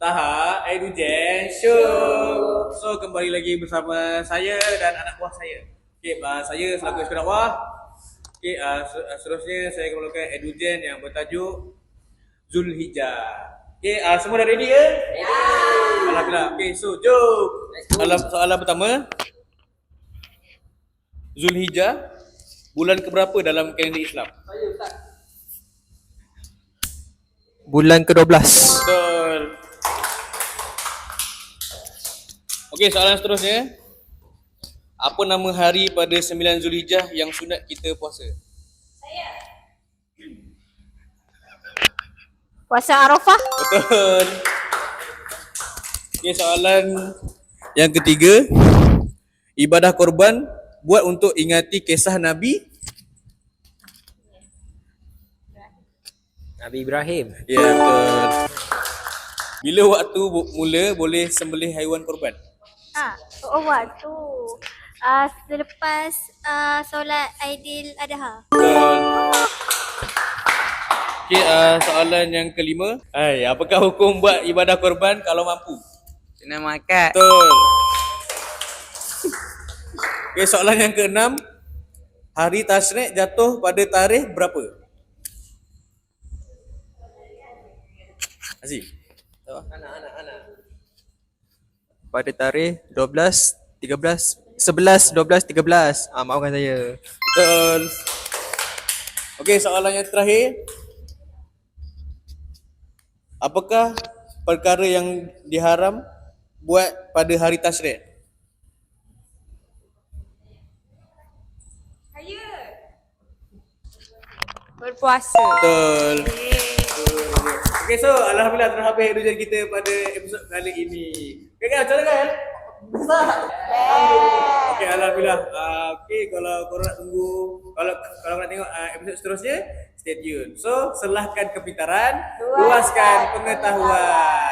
Taha Edugen Show. So kembali lagi bersama saya dan anak buah saya. Okey, saya selaku eksper dakwah. Okey, seterusnya saya akan melakukan Edugen yang bertajuk Zulhijjah. Okey, semua dah ready ke? Ya. Alhamdulillah. Okey, so jom. Soalan pertama. Zulhijjah bulan keberapa dalam kalender Islam? Saya Ustaz. Bulan ke-12. Betul. Okey, soalan seterusnya. Apa nama hari pada 9 Zulhijjah yang sunat kita puasa? Puasa Arafah. Betul. Okey, soalan yang ketiga. Ibadah korban buat untuk ingati kisah Nabi Ibrahim. Ya, betul. Bila waktu mula boleh sembelih haiwan korban? Waktu selepas solat Aidil Adha. Betul. Okey, soalan yang kelima. Apakah hukum buat ibadah korban kalau mampu? Kena makan. Betul. Okey, soalan yang keenam. Hari Tasyrik jatuh pada tarikh berapa? Aziz. Anak. Pada tarikh 12, 13, 11, 12, 13. Maafkan saya. Betul. Okey, soalan yang terakhir. Apakah perkara yang diharam buat pada hari Tasyrik? Berpuasa. Betul. Okey, so alhamdulillah telah habis Edugen kita pada episod kali ini. Okey kan, macam mana kan? Besar. Okey, alhamdulillah. Okey, kalau korang nak tunggu, kalau nak tengok episod seterusnya, stay tune. So, selahkan kepintaran, luaskan pengetahuan.